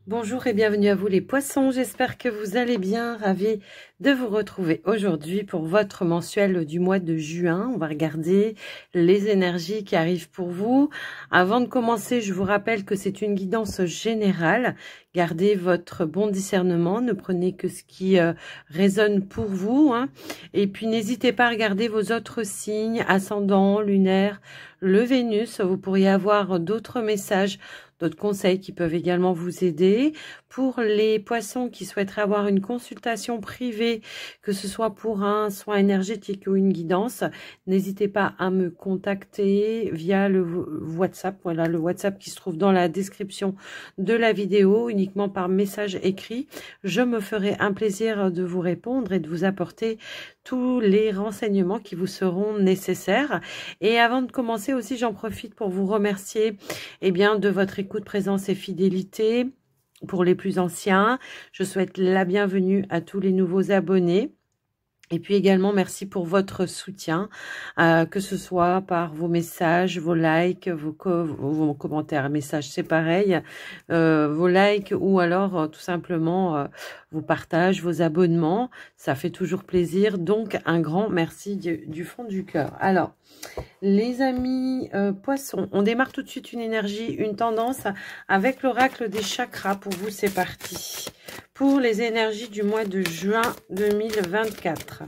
Bonjour et bienvenue à vous les poissons, j'espère que vous allez bien, ravie de vous retrouver aujourd'hui pour votre mensuel du mois de juin. On va regarder les énergies qui arrivent pour vous. Avant de commencer, je vous rappelle que c'est une guidance générale. Gardez votre bon discernement, ne prenez que ce qui résonne pour vous, hein. Et puis n'hésitez pas à regarder vos autres signes, ascendant, lunaire, le Vénus. Vous pourriez avoir d'autres messages, d'autres conseils qui peuvent également vous aider. Pour les poissons qui souhaiteraient avoir une consultation privée, que ce soit pour un soin énergétique ou une guidance, n'hésitez pas à me contacter via le WhatsApp. Voilà, le WhatsApp qui se trouve dans la description de la vidéo, uniquement par message écrit. Je me ferai un plaisir de vous répondre et de vous apporter tous les renseignements qui vous seront nécessaires. Et avant de commencer aussi, j'en profite pour vous remercier de votre écoute, présence et fidélité. Pour les plus anciens, je souhaite la bienvenue à tous les nouveaux abonnés. Et puis également, merci pour votre soutien, que ce soit par vos messages, vos likes, vos commentaires, messages, c'est pareil, vos likes ou alors tout simplement vos partages, vos abonnements. Ça fait toujours plaisir. Donc, un grand merci du fond du cœur. Alors, les amis poissons, on démarre tout de suite une énergie, une tendance avec l'oracle des chakras. Pour vous, c'est parti. Pour les énergies du mois de juin 2024.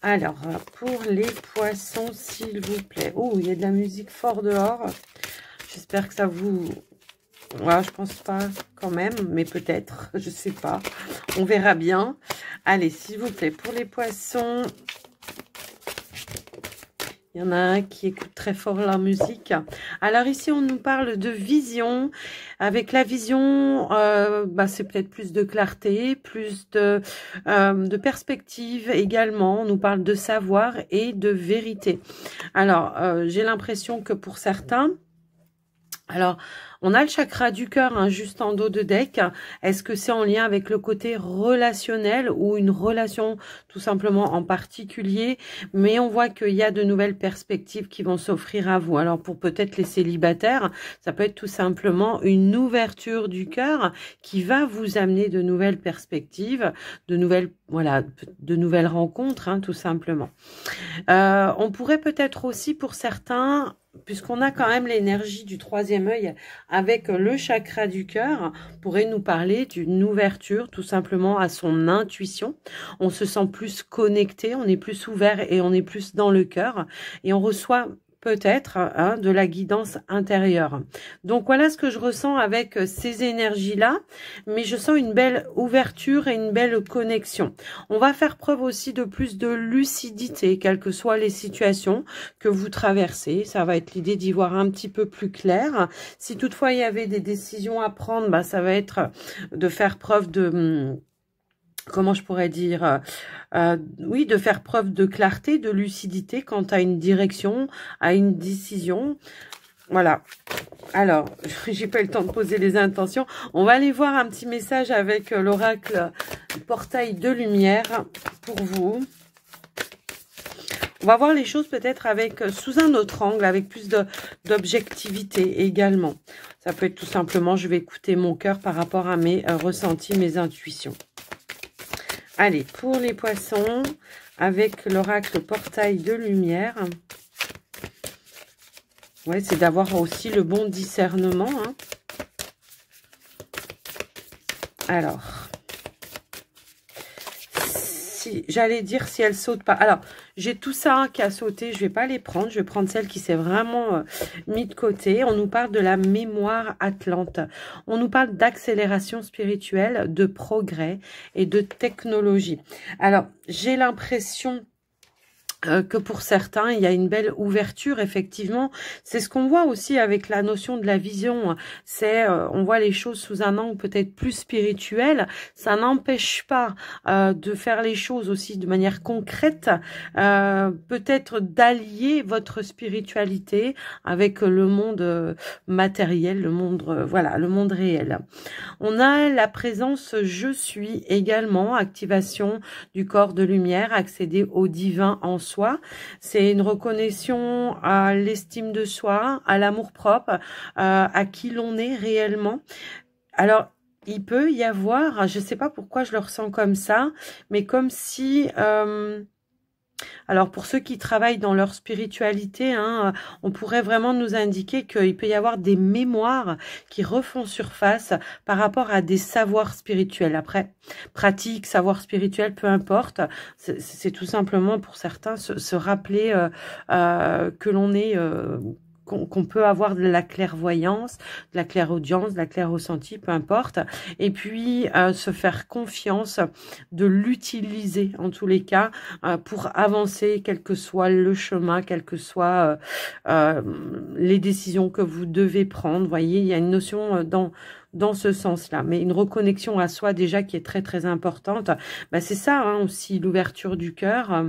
Alors, pour les poissons, s'il vous plaît. Oh, il y a de la musique fort dehors. J'espère que ça vous... Voilà, je pense pas quand même, mais peut-être, je sais pas. On verra bien. Allez, s'il vous plaît, pour les poissons... Il y en a un qui écoute très fort la musique. Alors ici, on nous parle de vision. Avec la vision, c'est peut-être plus de clarté, plus de perspective également. On nous parle de savoir et de vérité. Alors, j'ai l'impression que pour certains... Alors, on a le chakra du cœur juste en dos de deck. Est-ce que c'est en lien avec le côté relationnel ou une relation tout simplement en particulier? Mais on voit qu'il y a de nouvelles perspectives qui vont s'offrir à vous. Alors, pour peut-être les célibataires, ça peut être tout simplement une ouverture du cœur qui va vous amener de nouvelles perspectives, de nouvelles rencontres, tout simplement. On pourrait peut-être aussi, pour certains... Puisqu'on a quand même l'énergie du troisième œil avec le chakra du cœur, pourrait nous parler d'une ouverture tout simplement à son intuition. On se sent plus connecté, on est plus ouvert et on est plus dans le cœur. Et on reçoit peut-être de la guidance intérieure. Donc voilà ce que je ressens avec ces énergies-là, mais je sens une belle ouverture et une belle connexion. On va faire preuve aussi de plus de lucidité, quelles que soient les situations que vous traversez. Ça va être l'idée d'y voir un petit peu plus clair. Si toutefois il y avait des décisions à prendre, ça va être de faire preuve de... Comment je pourrais dire, oui, de faire preuve de clarté, de lucidité quant à une direction, à une décision. Voilà. Alors, j'ai pas eu le temps de poser les intentions. On va aller voir un petit message avec l'oracle portail de lumière pour vous. On va voir les choses peut-être avec sous un autre angle, avec plus d'objectivité également. Ça peut être tout simplement, je vais écouter mon cœur par rapport à mes ressentis, mes intuitions. Allez, pour les poissons, avec l'oracle portail de lumière, ouais, c'est d'avoir aussi le bon discernement. Alors, j'allais dire si elle saute pas. Alors, j'ai tout ça qui a sauté, je vais pas les prendre. Je vais prendre celle qui s'est vraiment mis de côté. On nous parle de la mémoire atlante. On nous parle d'accélération spirituelle, de progrès et de technologie. Alors, j'ai l'impression que pour certains, il y a une belle ouverture, effectivement. C'est ce qu'on voit aussi avec la notion de la vision. C'est, on voit les choses sous un angle peut-être plus spirituel. Ça n'empêche pas de faire les choses aussi de manière concrète. Peut-être d'allier votre spiritualité avec le monde matériel, le monde, le monde réel. On a la présence je suis également, activation du corps de lumière, accéder au divin en soi. soi. C'est une reconnexion à l'estime de soi, à l'amour-propre, à qui l'on est réellement. Alors, il peut y avoir, je ne sais pas pourquoi je le ressens comme ça, mais comme si... alors, pour ceux qui travaillent dans leur spiritualité, hein, on pourrait vraiment nous indiquer qu'il peut y avoir des mémoires qui refont surface par rapport à des savoirs spirituels. Après, pratique, savoir spirituel, peu importe, c'est tout simplement pour certains se rappeler que l'on est... qu'on peut avoir de la clairvoyance, de la clairaudience, de la clairressenti, peu importe. Et puis, se faire confiance, de l'utiliser en tous les cas pour avancer, quel que soit le chemin, quelles que soient les décisions que vous devez prendre. Vous voyez, il y a une notion dans ce sens-là, mais une reconnexion à soi déjà qui est très très importante. Bah, c'est ça hein, aussi l'ouverture du cœur,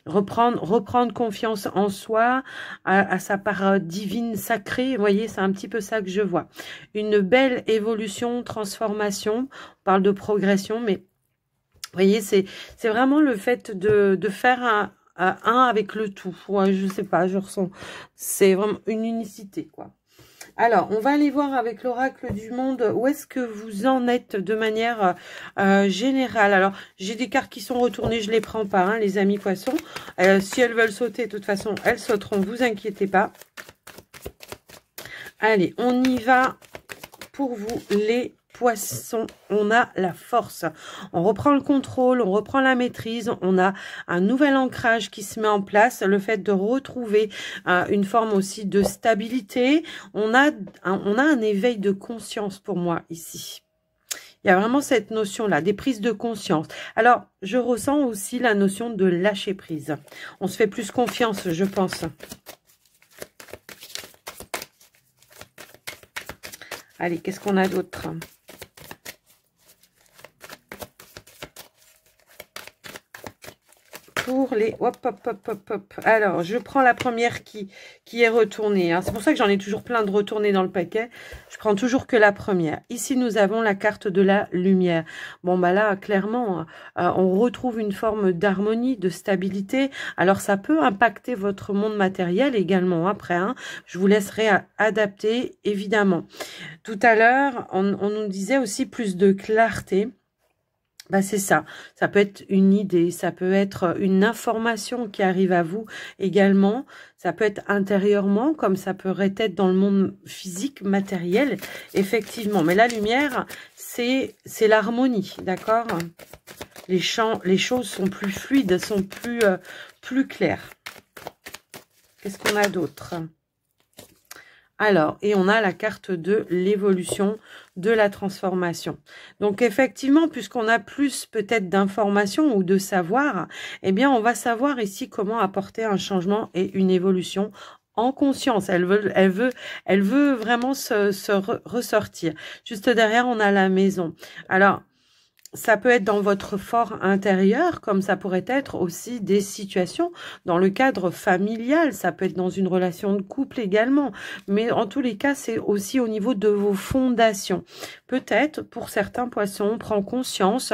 reprendre confiance en soi, à sa part divine, sacrée. Vous voyez, c'est un petit peu ça que je vois. Une belle évolution, transformation. On parle de progression, mais vous voyez, c'est vraiment le fait de faire un avec le tout. Ouais, je sais pas, je ressens. C'est vraiment une unicité, quoi. Alors, on va aller voir avec l'oracle du monde où est-ce que vous en êtes de manière générale. Alors, j'ai des cartes qui sont retournées, je les prends pas, hein, les amis poissons. Si elles veulent sauter, de toute façon, elles sauteront, vous inquiétez pas. Allez, on y va pour vous, les poissons. On a la force. On reprend le contrôle, on reprend la maîtrise. On a un nouvel ancrage qui se met en place. Le fait de retrouver une forme aussi de stabilité. On a un éveil de conscience pour moi ici. Il y a vraiment cette notion-là, des prises de conscience. Alors, je ressens aussi la notion de lâcher prise. On se fait plus confiance, je pense. Allez, qu'est-ce qu'on a d'autre ? Pour les... Hop, hop, hop, hop, hop. Alors, je prends la première qui est retournée. Hein. C'est pour ça que j'en ai toujours plein de retournées dans le paquet. Je prends toujours que la première. Ici, nous avons la carte de la lumière. Bon, bah là, clairement, on retrouve une forme d'harmonie, de stabilité. Alors, ça peut impacter votre monde matériel également après. Hein. Je vous laisserai adapter, évidemment. Tout à l'heure, on nous disait aussi plus de clarté. Bah c'est ça. Ça peut être une idée, ça peut être une information qui arrive à vous également. Ça peut être intérieurement, comme ça pourrait être dans le monde physique, matériel, effectivement. Mais la lumière, c'est l'harmonie, d'accord? Les choses sont plus fluides, sont plus claires. Qu'est-ce qu'on a d'autre ? Alors, et on a la carte de l'évolution, de la transformation. Donc, effectivement, puisqu'on a plus peut-être d'informations ou de savoir, eh bien, on va savoir ici comment apporter un changement et une évolution en conscience. Elle veut vraiment se ressortir. Juste derrière, on a la maison. Alors, ça peut être dans votre fort intérieur, comme ça pourrait être aussi des situations dans le cadre familial. Ça peut être dans une relation de couple également. Mais en tous les cas, c'est aussi au niveau de vos fondations. Peut-être, pour certains poissons, on prend conscience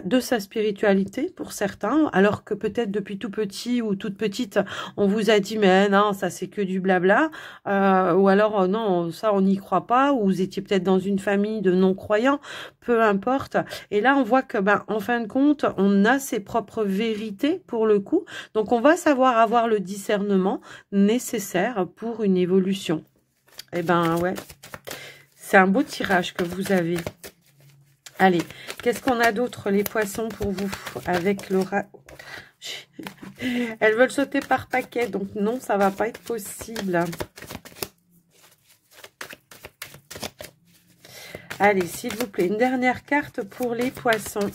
de sa spiritualité pour certains, alors que peut-être depuis tout petit ou toute petite, on vous a dit mais non, ça c'est que du blabla, ou alors non, ça on n'y croit pas, ou vous étiez peut-être dans une famille de non-croyants, peu importe. Et là on voit que en fin de compte, on a ses propres vérités pour le coup, donc on va savoir avoir le discernement nécessaire pour une évolution. Eh ben ouais, c'est un beau tirage que vous avez. Allez, qu'est-ce qu'on a d'autre, les poissons, pour vous, avec Laura? Elles veulent sauter par paquet, donc non, ça va pas être possible. Allez, s'il vous plaît, une dernière carte pour les poissons.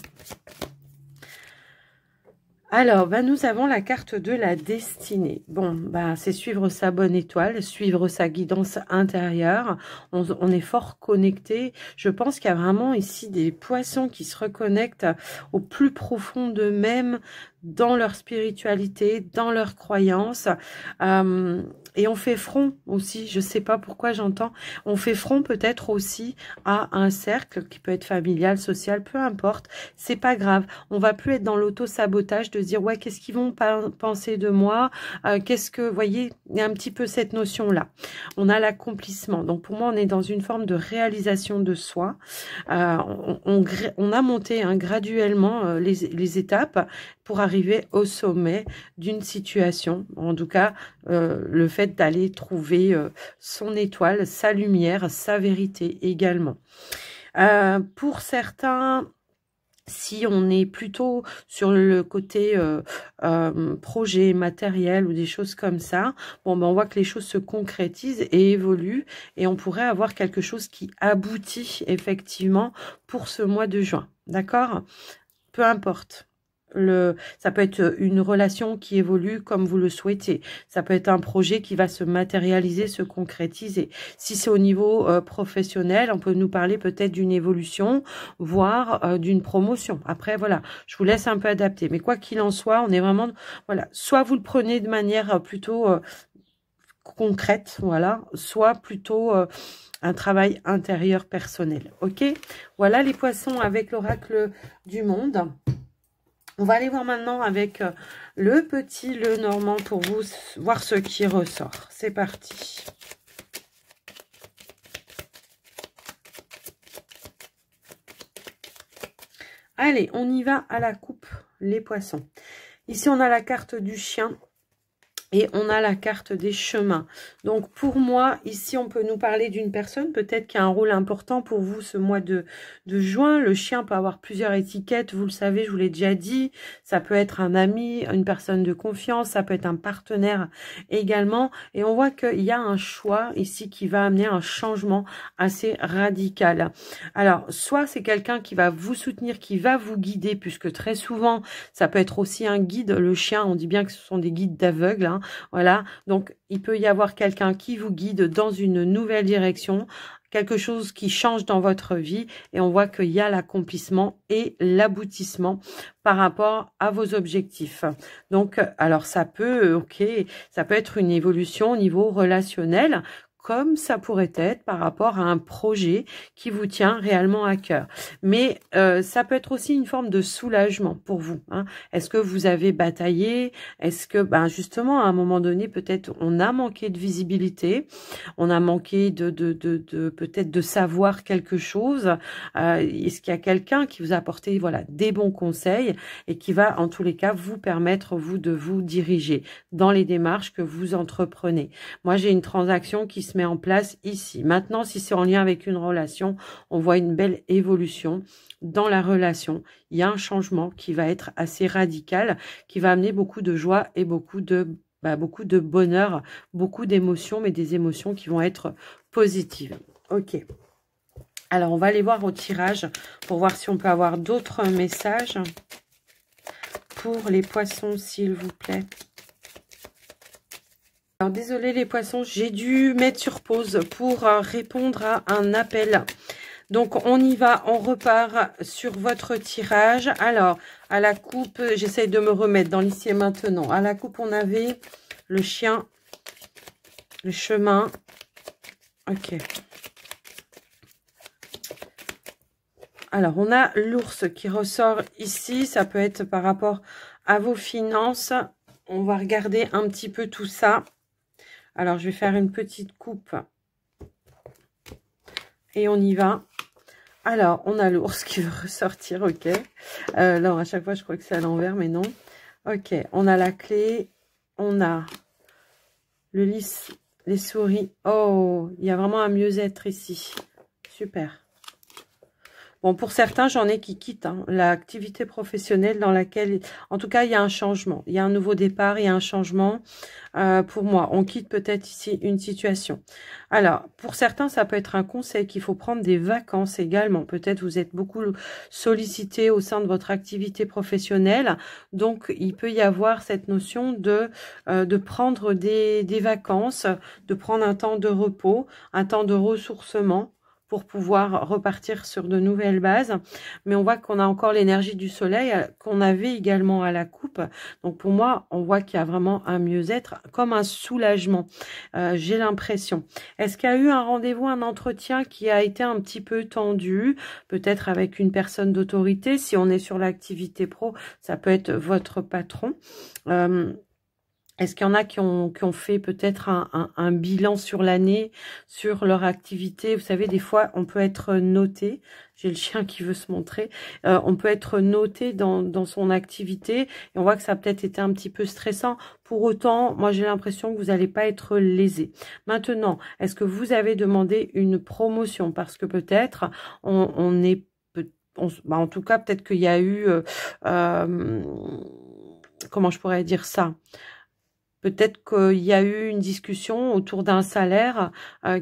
Alors, nous avons la carte de la destinée. Bon, c'est suivre sa bonne étoile, suivre sa guidance intérieure. On est fort connecté. Je pense qu'il y a vraiment ici des poissons qui se reconnectent au plus profond d'eux-mêmes, dans leur spiritualité, dans leurs croyances. Et on fait front aussi, je sais pas pourquoi j'entends, on fait front peut-être aussi à un cercle qui peut être familial, social, peu importe, c'est pas grave. On va plus être dans l'auto-sabotage de se dire ouais, qu'est-ce qu'ils vont penser de moi, qu'est-ce que, vous voyez, il y a un petit peu cette notion-là. On a l'accomplissement. Donc pour moi, on est dans une forme de réalisation de soi. On a monté graduellement les étapes pour arriver au sommet d'une situation. En tout cas, le fait d'aller trouver son étoile, sa lumière, sa vérité également. Pour certains, si on est plutôt sur le côté projet matériel ou des choses comme ça, bon, ben, on voit que les choses se concrétisent et évoluent et on pourrait avoir quelque chose qui aboutit effectivement pour ce mois de juin. D'accord? Peu importe. Ça peut être une relation qui évolue comme vous le souhaitez. Ça peut être un projet qui va se matérialiser, se concrétiser. Si c'est au niveau professionnel, on peut nous parler peut-être d'une évolution, voire d'une promotion. Après, voilà, je vous laisse un peu adapter. Mais quoi qu'il en soit, on est vraiment... Voilà, soit vous le prenez de manière plutôt concrète, voilà, soit plutôt... un travail intérieur personnel. Ok? Voilà les poissons avec l'oracle du monde. On va aller voir maintenant avec le petit, le normand pour vous, voir ce qui ressort. C'est parti. Allez, on y va à la coupe, les poissons. Ici, on a la carte du chien. Et on a la carte des chemins. Donc, pour moi, ici, on peut nous parler d'une personne, peut-être qui a un rôle important pour vous ce mois de juin. Le chien peut avoir plusieurs étiquettes, vous le savez, je vous l'ai déjà dit. Ça peut être un ami, une personne de confiance, ça peut être un partenaire également. Et on voit qu'il y a un choix ici qui va amener un changement assez radical. Alors, soit c'est quelqu'un qui va vous soutenir, qui va vous guider, puisque très souvent, ça peut être aussi un guide. Le chien, on dit bien que ce sont des guides d'aveugles, hein. Voilà, donc il peut y avoir quelqu'un qui vous guide dans une nouvelle direction, quelque chose qui change dans votre vie et on voit qu'il y a l'accomplissement et l'aboutissement par rapport à vos objectifs. Donc, alors ça peut, ok, ça peut être une évolution au niveau relationnel, comme ça pourrait être par rapport à un projet qui vous tient réellement à cœur. Mais ça peut être aussi une forme de soulagement pour vous, hein. Est-ce que vous avez bataillé? Est-ce que, ben justement, à un moment donné, peut-être on a manqué de visibilité, on a manqué de peut-être de savoir quelque chose. Est-ce qu'il y a quelqu'un qui vous a apporté, voilà, des bons conseils et qui va, en tous les cas, vous permettre, vous, de vous diriger dans les démarches que vous entreprenez? Moi, j'ai une transaction qui se met en place ici. Maintenant, si c'est en lien avec une relation, on voit une belle évolution dans la relation. Il y a un changement qui va être assez radical, qui va amener beaucoup de joie et beaucoup de bonheur, beaucoup d'émotions, mais des émotions qui vont être positives. Ok. Alors, on va aller voir au tirage pour voir si on peut avoir d'autres messages pour les poissons, s'il vous plaît. Alors, désolé les poissons, j'ai dû mettre sur pause pour répondre à un appel. Donc, on y va, on repart sur votre tirage. Alors, à la coupe, j'essaye de me remettre dans l'ici et maintenant. À la coupe, on avait le chien, le chemin. Ok. Alors, on a l'ours qui ressort ici. Ça peut être par rapport à vos finances. On va regarder un petit peu tout ça. Alors, je vais faire une petite coupe. Et on y va. Alors, on a l'ours qui veut ressortir, ok. Non, à chaque fois, je crois que c'est à l'envers, mais non. Ok, on a la clé. On a le lys, les souris. Oh, il y a vraiment un mieux-être ici. Super. Bon, pour certains, j'en ai qui quittent l'activité professionnelle dans laquelle, en tout cas, il y a un changement. Il y a un nouveau départ, il y a un changement. Pour moi, on quitte peut-être ici une situation. Alors, pour certains, ça peut être un conseil qu'il faut prendre des vacances également. Peut-être vous êtes beaucoup sollicité au sein de votre activité professionnelle. Donc, il peut y avoir cette notion de prendre des vacances, de prendre un temps de repos, un temps de ressourcement, pour pouvoir repartir sur de nouvelles bases. Mais on voit qu'on a encore l'énergie du soleil qu'on avait également à la coupe. Donc pour moi, on voit qu'il y a vraiment un mieux-être, comme un soulagement. J'ai l'impression. Est-ce qu'il y a eu un rendez-vous, un entretien qui a été un petit peu tendu, peut-être avec une personne d'autorité? Si on est sur l'activité pro, ça peut être votre patron. Est-ce qu'il y en a qui ont fait peut-être un bilan sur l'année, sur leur activité? Vous savez, des fois, on peut être noté. J'ai le chien qui veut se montrer. On peut être noté dans son activité et on voit que ça a peut-être été un petit peu stressant. Pour autant, moi, j'ai l'impression que vous n'allez pas être lésé. Maintenant, est-ce que vous avez demandé une promotion? Parce que peut-être, on est... en tout cas, peut-être qu'il y a eu... comment je pourrais dire ça? Peut-être qu'il y a eu une discussion autour d'un salaire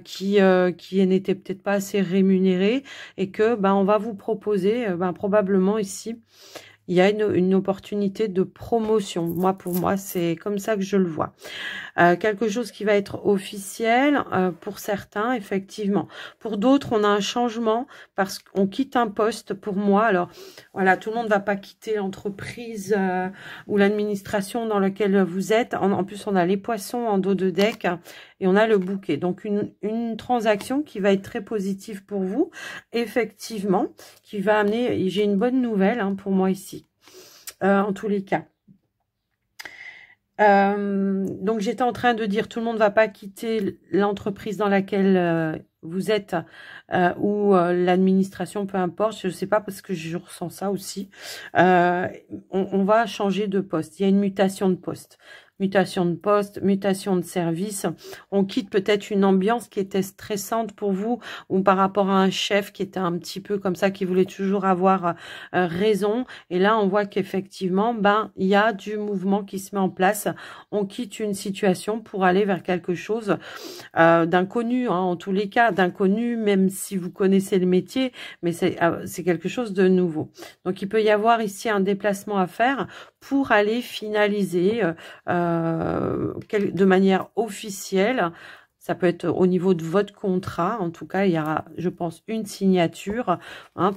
qui n'était peut-être pas assez rémunéré et que on va vous proposer probablement ici il y a une opportunité de promotion. Pour moi, c'est comme ça que je le vois. Quelque chose qui va être officiel pour certains, effectivement. Pour d'autres, on a un changement parce qu'on quitte un poste. Pour moi, alors voilà, tout le monde ne va pas quitter l'entreprise ou l'administration dans laquelle vous êtes. En plus, on a les poissons en dos de deck et on a le bouquet. Donc, une transaction qui va être très positive pour vous, effectivement, qui va amener... J'ai une bonne nouvelle pour moi ici, en tous les cas. Donc j'étais en train de dire tout le monde ne va pas quitter l'entreprise dans laquelle vous êtes ou l'administration, peu importe, je ne sais pas parce que je ressens ça aussi. On va changer de poste, il y a une mutation de poste. Mutation de poste, mutation de service. On quitte peut-être une ambiance qui était stressante pour vous ou par rapport à un chef qui était un petit peu comme ça, qui voulait toujours avoir raison. Et là, on voit qu'effectivement, il y a du mouvement qui se met en place. On quitte une situation pour aller vers quelque chose d'inconnu, en tous les cas, d'inconnu, même si vous connaissez le métier, mais c'est quelque chose de nouveau. Donc, il peut y avoir ici un déplacement à faire pour aller finaliser de manière officielle. Ça peut être au niveau de votre contrat. En tout cas, il y aura, je pense, une signature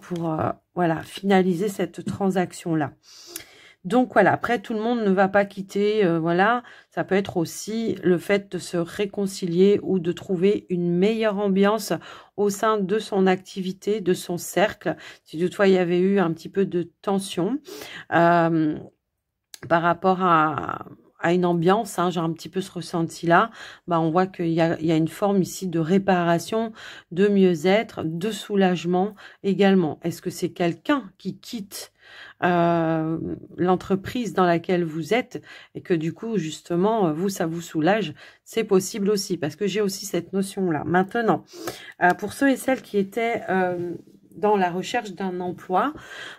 pour voilà, finaliser cette transaction-là. Donc voilà, après tout le monde ne va pas quitter, voilà, ça peut être aussi le fait de se réconcilier ou de trouver une meilleure ambiance au sein de son activité, de son cercle. Si toutefois il y avait eu un petit peu de tension par rapport à une ambiance, j'ai un petit peu ce ressenti-là, on voit qu'il y a une forme ici de réparation, de mieux-être, de soulagement également. Est-ce que c'est quelqu'un qui quitte l'entreprise dans laquelle vous êtes et que du coup justement vous ça vous soulage? C'est possible aussi parce que j'ai aussi cette notion là. Maintenant pour ceux et celles qui étaient dans la recherche d'un emploi,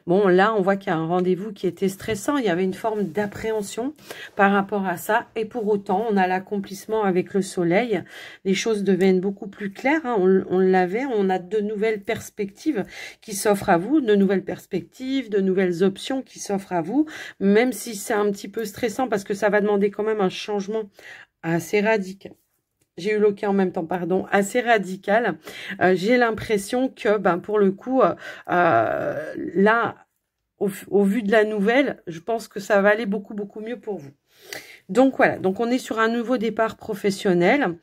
là on voit qu'il y a un rendez-vous qui était stressant, il y avait une forme d'appréhension par rapport à ça et pour autant on a l'accomplissement avec le soleil, les choses deviennent beaucoup plus claires, on l'avait, on a de nouvelles perspectives qui s'offrent à vous, de nouvelles perspectives, de nouvelles options qui s'offrent à vous, même si c'est un petit peu stressant parce que ça va demander quand même un changement assez radical. J'ai eu l'ok en même temps, pardon, assez radical. J'ai l'impression que, pour le coup, là, au vu de la nouvelle, je pense que ça va aller beaucoup, beaucoup mieux pour vous. Donc, voilà. Donc, on est sur un nouveau départ professionnel.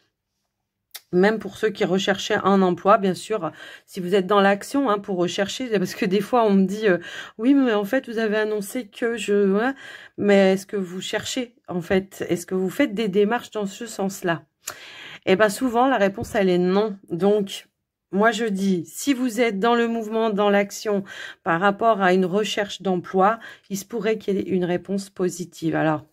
Même pour ceux qui recherchaient un emploi, bien sûr, si vous êtes dans l'action pour rechercher, parce que des fois, on me dit, oui, mais en fait, vous avez annoncé que je... Mais est-ce que vous cherchez, en fait? Est-ce que vous faites des démarches dans ce sens-là? Eh souvent, la réponse, elle est non. Donc, moi, je dis, si vous êtes dans le mouvement, dans l'action, par rapport à une recherche d'emploi, il se pourrait qu'il y ait une réponse positive. Alors,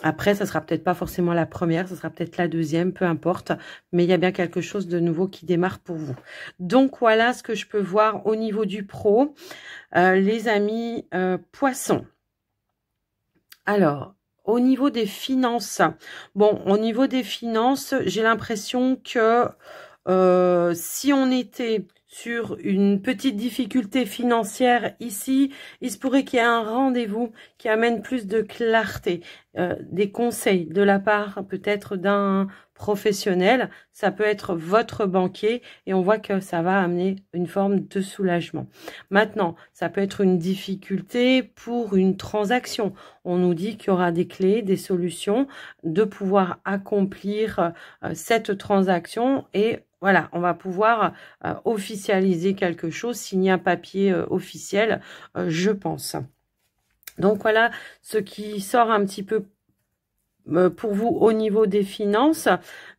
après, ça sera peut-être pas forcément la première, ça sera peut-être la deuxième, peu importe. Mais il y a bien quelque chose de nouveau qui démarre pour vous. Donc, voilà ce que je peux voir au niveau du pro. Les amis poissons. Alors... Au niveau des finances, au niveau des finances, j'ai l'impression que si on était sur une petite difficulté financière ici. Il se pourrait qu'il y ait un rendez-vous qui amène plus de clarté, des conseils de la part peut-être d'un professionnel. Ça peut être votre banquier et on voit que ça va amener une forme de soulagement. Maintenant, ça peut être une difficulté pour une transaction. On nous dit qu'il y aura des clés, des solutions, de pouvoir accomplir cette transaction et voilà, on va pouvoir officialiser quelque chose, signer un papier officiel, je pense. Donc voilà ce qui sort un petit peu pour vous au niveau des finances.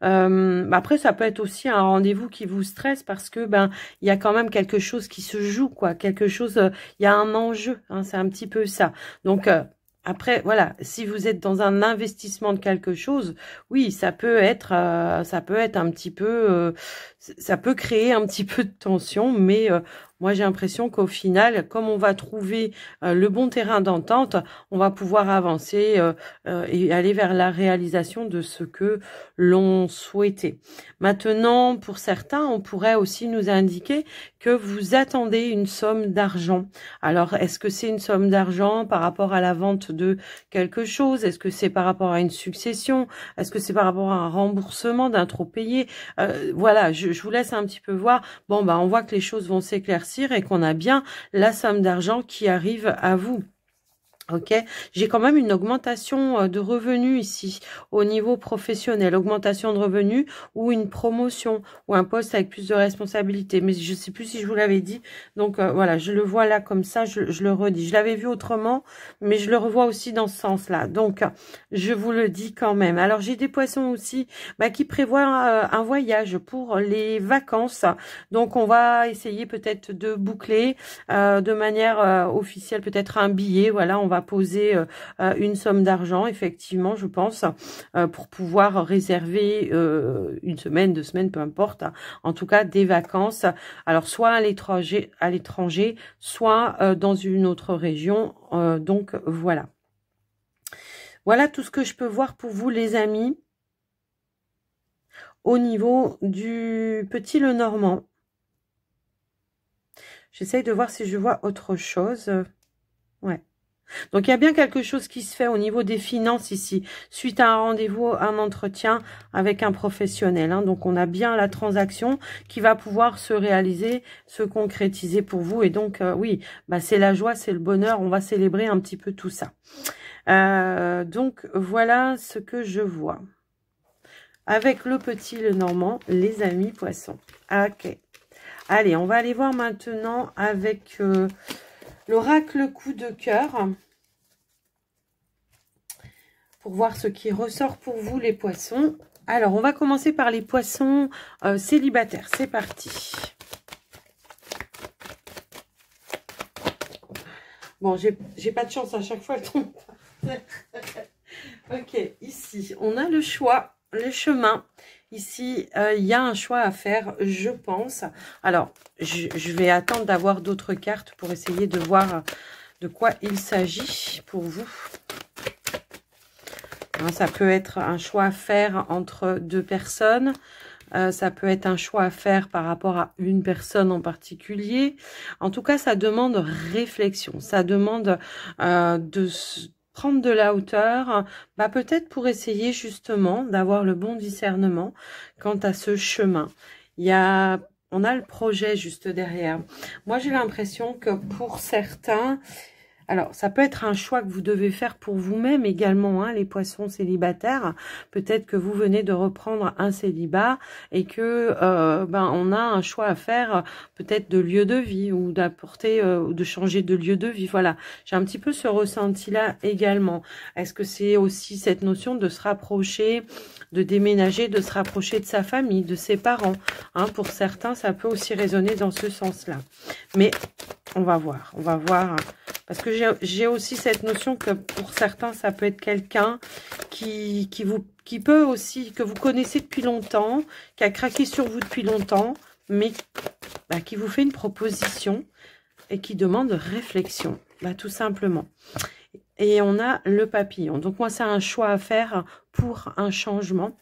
Après, ça peut être aussi un rendez-vous qui vous stresse parce que il y a quand même quelque chose qui se joue, quoi. Quelque chose, il y a un enjeu, hein, c'est un petit peu ça. Donc après, voilà, si vous êtes dans un investissement de quelque chose, oui, ça peut être un petit peu, ça peut créer un petit peu de tension, mais moi, j'ai l'impression qu'au final, comme on va trouver le bon terrain d'entente, on va pouvoir avancer et aller vers la réalisation de ce que l'on souhaitait. Maintenant, pour certains, on pourrait aussi nous indiquer que vous attendez une somme d'argent. Alors, est-ce que c'est une somme d'argent par rapport à la vente de quelque chose? Est-ce que c'est par rapport à une succession? Est-ce que c'est par rapport à un remboursement d'un trop payé? Voilà, je vous laisse un petit peu voir. Bon, on voit que les choses vont s'éclaircir et qu'on a bien la somme d'argent qui arrive à vous. Ok, j'ai quand même une augmentation de revenus ici au niveau professionnel, augmentation de revenus ou une promotion ou un poste avec plus de responsabilités. Mais je sais plus si je vous l'avais dit. Donc voilà, je le vois là comme ça, je le redis. Je l'avais vu autrement, mais je le revois aussi dans ce sens-là. Donc je vous le dis quand même. Alors j'ai des poissons aussi qui prévoient un voyage pour les vacances. Donc on va essayer peut-être de boucler de manière officielle, peut-être un billet. Voilà, on va poser une somme d'argent, effectivement, je pense, pour pouvoir réserver une semaine, 2 semaines, peu importe, hein, en tout cas des vacances. Alors, soit à l'étranger, soit dans une autre région. Donc, voilà. Voilà tout ce que je peux voir pour vous, les amis, au niveau du Petit Lenormand. J'essaye de voir si je vois autre chose. Ouais. Donc, il y a bien quelque chose qui se fait au niveau des finances ici, suite à un rendez-vous, un entretien avec un professionnel. Hein. Donc, on a bien la transaction qui va pouvoir se réaliser, se concrétiser pour vous. Et donc, oui, c'est la joie, c'est le bonheur. On va célébrer un petit peu tout ça. Donc, voilà ce que je vois. Avec le Petit Lenormand, les amis poissons. Ok. Allez, on va aller voir maintenant avec... l'oracle coup de cœur, pour voir ce qui ressort pour vous, les poissons. Alors, on va commencer par les poissons célibataires. C'est parti. Bon, j'ai pas de chance à chaque fois, elle tombe. Ok, ici, on a le choix, le chemin. Ici, il y a un choix à faire, je pense. Alors, je vais attendre d'avoir d'autres cartes pour essayer de voir de quoi il s'agit pour vous. Alors, ça peut être un choix à faire entre 2 personnes. Ça peut être un choix à faire par rapport à une personne en particulier. En tout cas, ça demande réflexion. Ça demande de prendre de la hauteur, peut-être pour essayer justement d'avoir le bon discernement quant à ce chemin. On a le projet juste derrière. Moi, j'ai l'impression que pour certains, alors ça peut être un choix que vous devez faire pour vous-même également, hein, les poissons célibataires. Peut-être que vous venez de reprendre un célibat et que on a un choix à faire, peut-être de lieu de vie ou d'apporter, de changer de lieu de vie. Voilà, j'ai un petit peu ce ressenti-là également. Est-ce que c'est aussi cette notion de se rapprocher, de déménager, de se rapprocher de sa famille, de ses parents, hein, pour certains, ça peut aussi résonner dans ce sens-là. Mais on va voir, parce que j'ai aussi cette notion que pour certains, ça peut être quelqu'un qui peut aussi, que vous connaissez depuis longtemps, qui a craqué sur vous depuis longtemps, mais qui vous fait une proposition et qui demande réflexion, tout simplement. Et on a le papillon. Donc moi, c'est un choix à faire pour un changement.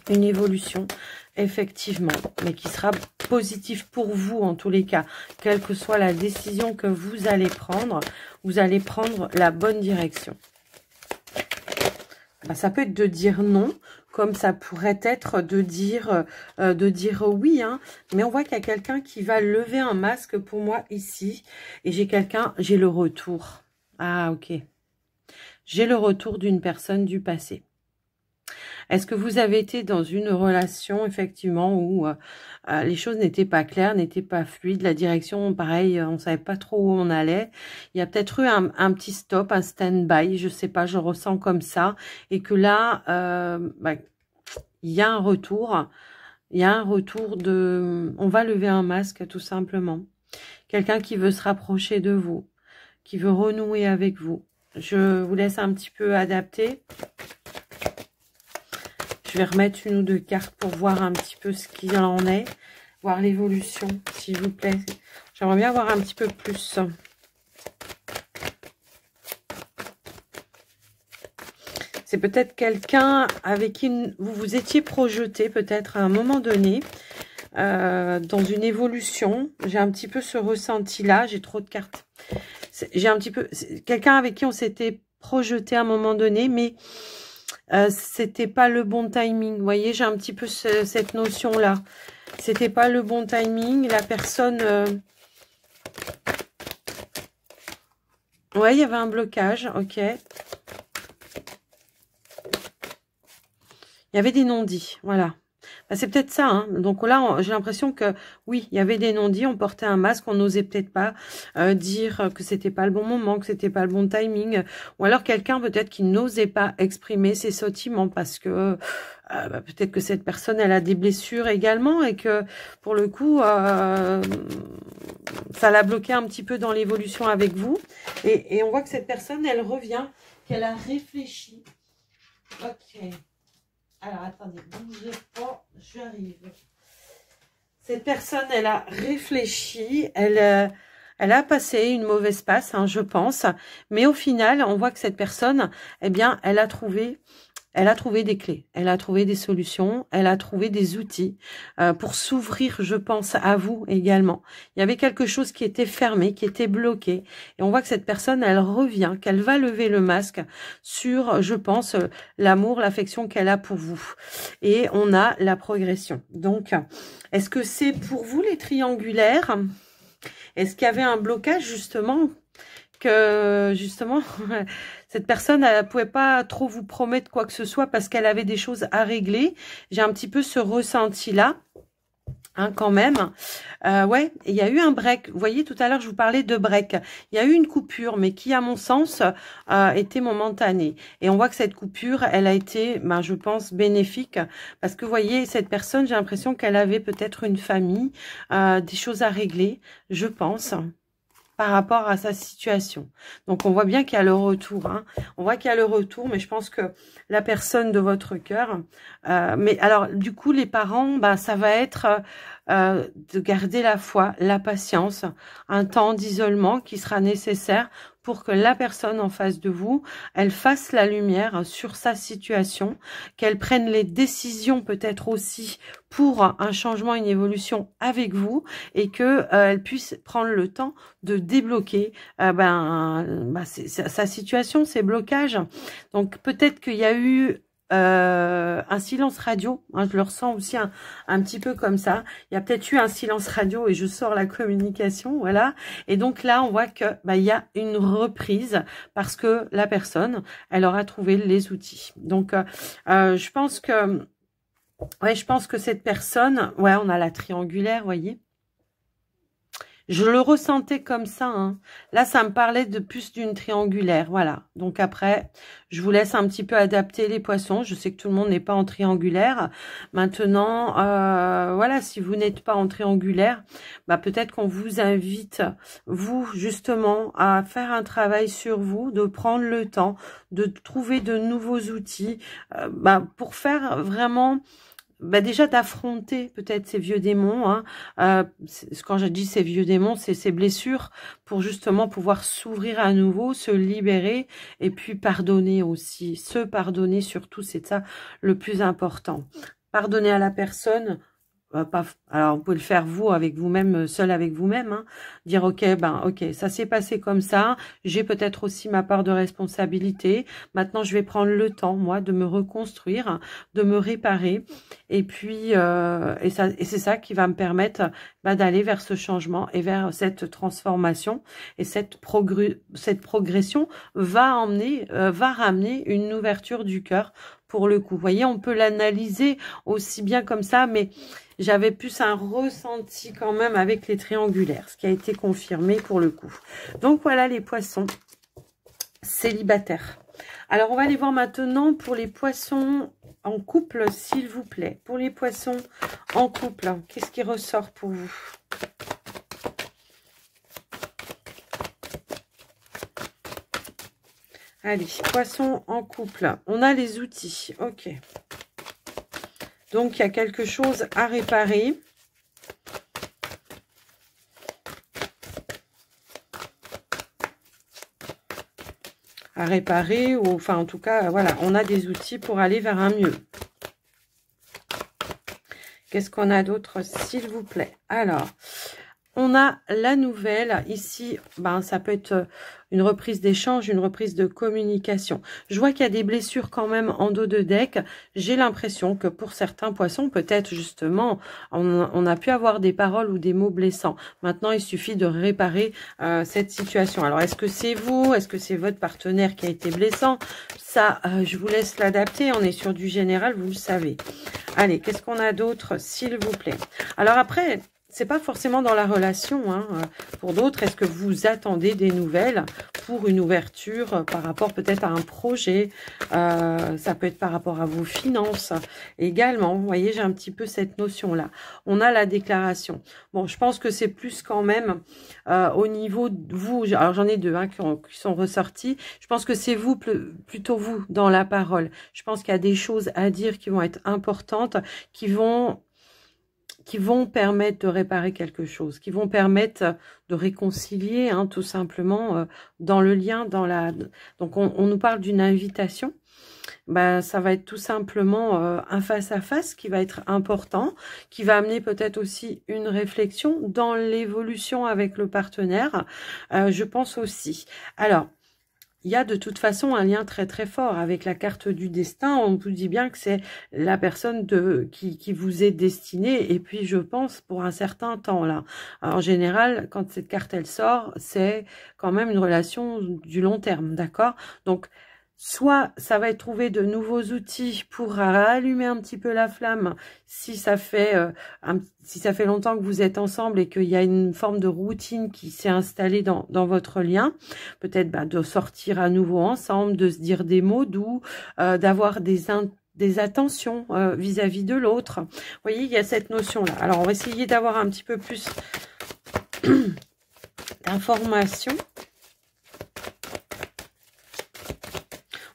Une évolution, effectivement, mais qui sera positive pour vous en tous les cas. Quelle que soit la décision que vous allez prendre la bonne direction. Ben, ça peut être de dire non, comme ça pourrait être de dire oui, hein. Mais on voit qu'il y a quelqu'un qui va lever un masque pour moi ici. Et j'ai le retour. Ah, ok. J'ai le retour d'une personne du passé. Est-ce que vous avez été dans une relation, effectivement, où les choses n'étaient pas claires, n'étaient pas fluides, la direction, pareil, on ne savait pas trop où on allait. Il y a peut-être eu un petit stop, un stand-by, je sais pas, je ressens comme ça. Et que là, il y a un retour. Il y a un retour de... On va lever un masque, tout simplement. Quelqu'un qui veut se rapprocher de vous, qui veut renouer avec vous. Je vous laisse un petit peu adapter. Je vais remettre une ou deux cartes pour voir un petit peu ce qu'il en est. Voir l'évolution, s'il vous plaît. J'aimerais bien voir un petit peu plus. C'est peut-être quelqu'un avec qui vous vous étiez projeté, peut-être à un moment donné, dans une évolution. J'ai un petit peu ce ressenti-là. J'ai trop de cartes. J'ai un petit peu... Quelqu'un avec qui on s'était projeté à un moment donné, mais... c'était pas le bon timing. Vous voyez, j'ai un petit peu cette notion-là. C'était pas le bon timing. La personne... Ouais, il y avait un blocage. Ok. Il y avait des non-dits. Voilà. Bah, c'est peut-être ça, hein. Donc là, j'ai l'impression que, oui, il y avait des non-dits, on portait un masque, on n'osait peut-être pas dire que c'était pas le bon moment, que c'était pas le bon timing. Ou alors quelqu'un peut-être qui n'osait pas exprimer ses sentiments parce que peut-être que cette personne, elle a des blessures également et que, pour le coup, ça l'a bloqué un petit peu dans l'évolution avec vous. Et on voit que cette personne, elle revient, qu'elle a réfléchi. Ok. Alors, attendez, bougez pas, j'arrive. Cette personne, elle a réfléchi, elle a passé une mauvaise passe, hein, je pense. Mais au final, on voit que cette personne, eh bien, elle a trouvé des clés, elle a trouvé des solutions, elle a trouvé des outils pour s'ouvrir, je pense, à vous également. Il y avait quelque chose qui était fermé, qui était bloqué. Et on voit que cette personne, elle revient, qu'elle va lever le masque sur, je pense, l'amour, l'affection qu'elle a pour vous. Et on a la progression. Donc, est-ce que c'est pour vous les triangulaires? Est-ce qu'il y avait un blocage, justement, que justement cette personne elle pouvait pas trop vous promettre quoi que ce soit parce qu'elle avait des choses à régler? J'ai un petit peu ce ressenti là, hein, quand même. Ouais, il y a eu un break. Vous voyez, tout à l'heure je vous parlais de break. Il y a eu une coupure, mais qui à mon sens était momentanée. Et on voit que cette coupure, elle a été, je pense, bénéfique parce que vous voyez, cette personne, j'ai l'impression qu'elle avait peut-être une famille, des choses à régler, je pense, par rapport à sa situation. Donc, on voit bien qu'il y a le retour. Hein. On voit qu'il y a le retour, mais je pense que la personne de votre cœur... mais alors, du coup, les parents, ça va être de garder la foi, la patience, un temps d'isolement qui sera nécessaire pour que la personne en face de vous, elle fasse la lumière sur sa situation, qu'elle prenne les décisions peut-être aussi pour un changement, une évolution avec vous, et que elle puisse prendre le temps de débloquer sa situation, ses blocages. Donc peut-être qu'il y a eu un silence radio, hein, je le ressens aussi un petit peu comme ça. Il y a peut-être eu un silence radio et je sors la communication, voilà. Et donc là, on voit que il y a une reprise parce que la personne, elle aura trouvé les outils. Donc, je pense que cette personne, ouais, on a la triangulaire, voyez. Je le ressentais comme ça. Hein. Là, ça me parlait de plus d'une triangulaire. Voilà. Donc après, je vous laisse un petit peu adapter les poissons. Je sais que tout le monde n'est pas en triangulaire. Maintenant, voilà, si vous n'êtes pas en triangulaire, peut-être qu'on vous invite, vous, justement, à faire un travail sur vous, de prendre le temps, de trouver de nouveaux outils pour faire vraiment... bah déjà d'affronter peut-être ces vieux démons. Hein. Quand je dis ces vieux démons, c'est ces blessures pour justement pouvoir s'ouvrir à nouveau, se libérer et puis pardonner aussi. Se pardonner surtout, c'est ça le plus important. Pardonner à la personne. Alors, vous pouvez le faire vous, avec vous-même, seul avec vous-même. Hein. Dire, ok, ça s'est passé comme ça. J'ai peut-être aussi ma part de responsabilité. Maintenant, je vais prendre le temps, moi, de me reconstruire, de me réparer. Et puis, et c'est ça qui va me permettre d'aller vers ce changement et vers cette transformation. Et cette progression va ramener une ouverture du cœur pour le coup. Vous voyez, on peut l'analyser aussi bien comme ça, mais j'avais plus un ressenti quand même avec les triangulaires, ce qui a été confirmé pour le coup. Donc voilà les poissons célibataires. Alors on va aller voir maintenant pour les poissons en couple, s'il vous plaît. Pour les poissons en couple, qu'est-ce qui ressort pour vous? Allez, poissons en couple. On a les outils, ok. Donc, il y a quelque chose à réparer. À réparer, ou enfin, en tout cas, voilà, on a des outils pour aller vers un mieux. Qu'est-ce qu'on a d'autre, s'il vous plaît? Alors, on a la nouvelle. Ici, ça peut être une reprise d'échange, une reprise de communication. Je vois qu'il y a des blessures quand même en dos de deck. J'ai l'impression que pour certains poissons, peut-être justement, on a pu avoir des paroles ou des mots blessants. Maintenant, il suffit de réparer cette situation. Alors, est-ce que c'est vous? Est-ce que c'est votre partenaire qui a été blessant? Ça, je vous laisse l'adapter. On est sur du général, vous le savez. Allez, qu'est-ce qu'on a d'autre, s'il vous plaît? Alors après... c'est pas forcément dans la relation. Hein. Pour d'autres, est-ce que vous attendez des nouvelles pour une ouverture par rapport peut-être à un projet? Ça peut être par rapport à vos finances également. Vous voyez, j'ai un petit peu cette notion-là. On a la déclaration. Bon, je pense que c'est plus quand même au niveau de vous. Alors, j'en ai deux qui sont ressortis. Je pense que c'est vous, plutôt vous, dans la parole. Je pense qu'il y a des choses à dire qui vont être importantes, qui vont permettre de réparer quelque chose, qui vont permettre de réconcilier, hein, tout simplement, dans le lien, donc on nous parle d'une invitation. Ça va être tout simplement un face-à-face qui va être important, qui va amener peut-être aussi une réflexion dans l'évolution avec le partenaire, je pense aussi. Alors, il y a de toute façon un lien très très fort avec la carte du destin. On vous dit bien que c'est la personne qui vous est destinée. Et puis je pense pour un certain temps là. En général, quand cette carte elle sort, c'est quand même une relation du long terme, d'accord? Donc soit ça va être trouver de nouveaux outils pour rallumer un petit peu la flamme si ça fait longtemps que vous êtes ensemble et qu'il y a une forme de routine qui s'est installée dans votre lien. Peut-être de sortir à nouveau ensemble, de se dire des mots doux, d'avoir des attentions vis-à-vis de l'autre. Vous voyez, il y a cette notion-là. Alors, on va essayer d'avoir un petit peu plus d'informations.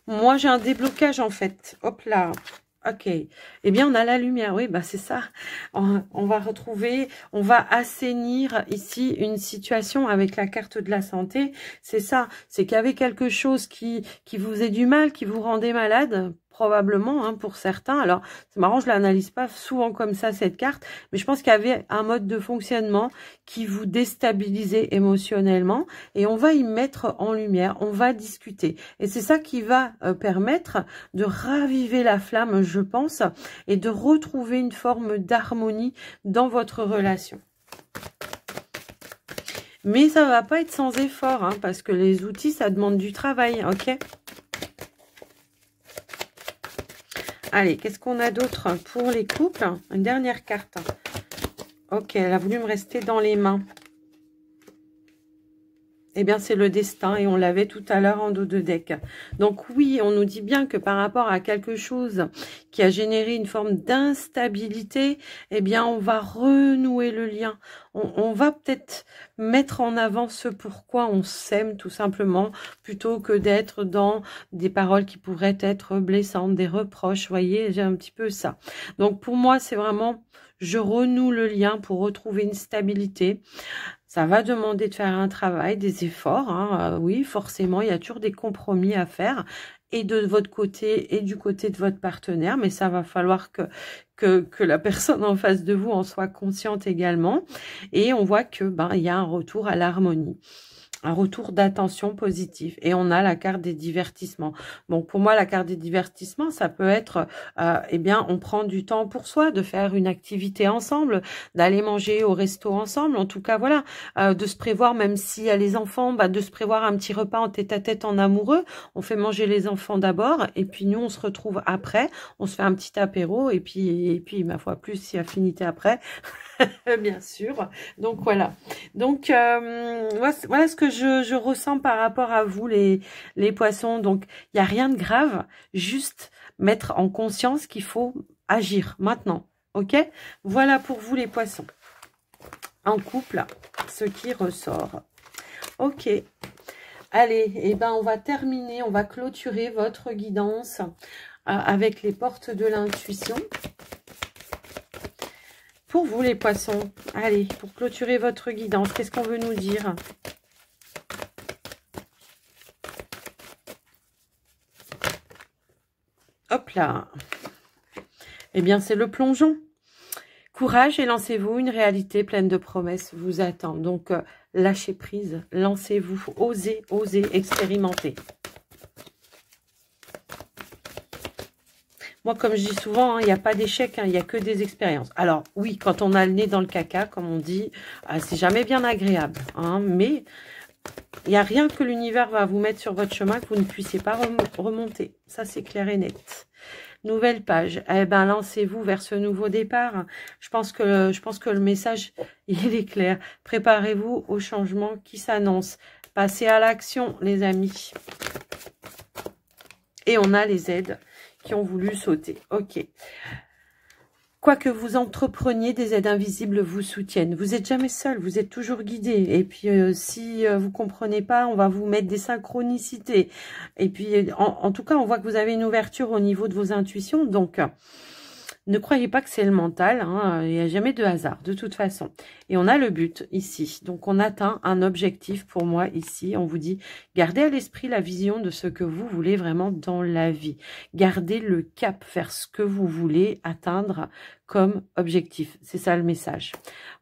Moi, j'ai un déblocage, en fait. Hop là. Ok. Eh bien, on a la lumière. Oui, c'est ça. On va retrouver, on va assainir ici une situation avec la carte de la santé. C'est ça. C'est qu'il y avait quelque chose qui vous faisait du mal, qui vous rendait malade, probablement, hein, pour certains. Alors, c'est marrant, je l'analyse pas souvent comme ça, cette carte, mais je pense qu'il y avait un mode de fonctionnement qui vous déstabilisait émotionnellement, et on va y mettre en lumière, on va discuter. Et c'est ça qui va permettre de raviver la flamme, je pense, et de retrouver une forme d'harmonie dans votre relation. Mais ça va pas être sans effort, hein, parce que les outils, ça demande du travail, ok ? Allez, qu'est-ce qu'on a d'autre pour les couples? Une dernière carte. Ok, elle a voulu me rester dans les mains. eh bien, c'est le destin et on l'avait tout à l'heure en dos de deck. Donc oui, on nous dit bien que par rapport à quelque chose qui a généré une forme d'instabilité, eh bien, on va renouer le lien. On va peut-être mettre en avant ce pourquoi on s'aime tout simplement, plutôt que d'être dans des paroles qui pourraient être blessantes, des reproches. Vous voyez, j'ai un petit peu ça. Donc pour moi, c'est vraiment, je renoue le lien pour retrouver une stabilité. Ça va demander de faire un travail, des efforts, hein. Oui, forcément, il y a toujours des compromis à faire, et de votre côté et du côté de votre partenaire, mais ça va falloir que la personne en face de vous en soit consciente également. Et on voit que il y a un retour à l'harmonie, un retour d'attention positive. Et on a la carte des divertissements. Bon, pour moi, la carte des divertissements, ça peut être, eh bien, on prend du temps pour soi, de faire une activité ensemble, d'aller manger au resto ensemble. En tout cas, voilà, de se prévoir, même s'il y a les enfants, de se prévoir un petit repas en tête-à-tête en amoureux. On fait manger les enfants d'abord, et puis nous, on se retrouve après. On se fait un petit apéro, et puis ma foi, plus si affinité après. Bien sûr. Donc voilà. Donc voilà ce que je ressens par rapport à vous les poissons. Donc il n'y a rien de grave, juste mettre en conscience qu'il faut agir maintenant. Ok? Voilà pour vous les poissons. En couple, ce qui ressort. Ok. Allez, et on va terminer, on va clôturer votre guidance avec les portes de l'intuition. Pour vous les poissons, allez, pour clôturer votre guidance, qu'est-ce qu'on veut nous dire? Hop là. Eh bien, c'est le plongeon. Courage et lancez-vous, une réalité pleine de promesses vous attend. Donc, lâchez prise, lancez-vous, osez, osez, expérimenter. Moi, comme je dis souvent, il n'y a pas d'échec, il n'y a que des expériences. Alors, oui, quand on a le nez dans le caca, comme on dit, c'est jamais bien agréable. Mais il n'y a rien que l'univers va vous mettre sur votre chemin que vous ne puissiez pas remonter. Ça, c'est clair et net. Nouvelle page. Eh ben, lancez-vous vers ce nouveau départ. Je pense que le message, il est clair. Préparez-vous au changement qui s'annonce. Passez à l'action, les amis. Et on a les aides qui ont voulu sauter. Ok. Quoi que vous entrepreniez, des aides invisibles vous soutiennent. Vous n'êtes jamais seul, vous êtes toujours guidé. Et puis, si vous comprenez pas, on va vous mettre des synchronicités. Et puis, en tout cas, on voit que vous avez une ouverture au niveau de vos intuitions. Donc, ne croyez pas que c'est le mental. Il n'y a jamais de hasard, de toute façon. Et on a le but ici. Donc, on atteint un objectif pour moi ici. On vous dit, gardez à l'esprit la vision de ce que vous voulez vraiment dans la vie. Gardez le cap vers ce que vous voulez atteindre comme objectif. C'est ça le message.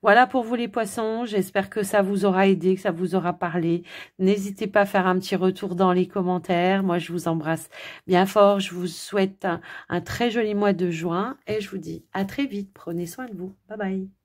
Voilà pour vous les poissons. J'espère que ça vous aura aidé, que ça vous aura parlé. N'hésitez pas à faire un petit retour dans les commentaires. Moi, je vous embrasse bien fort. Je vous souhaite un très joli mois de juin et je vous dis à très vite. Prenez soin de vous. Bye bye.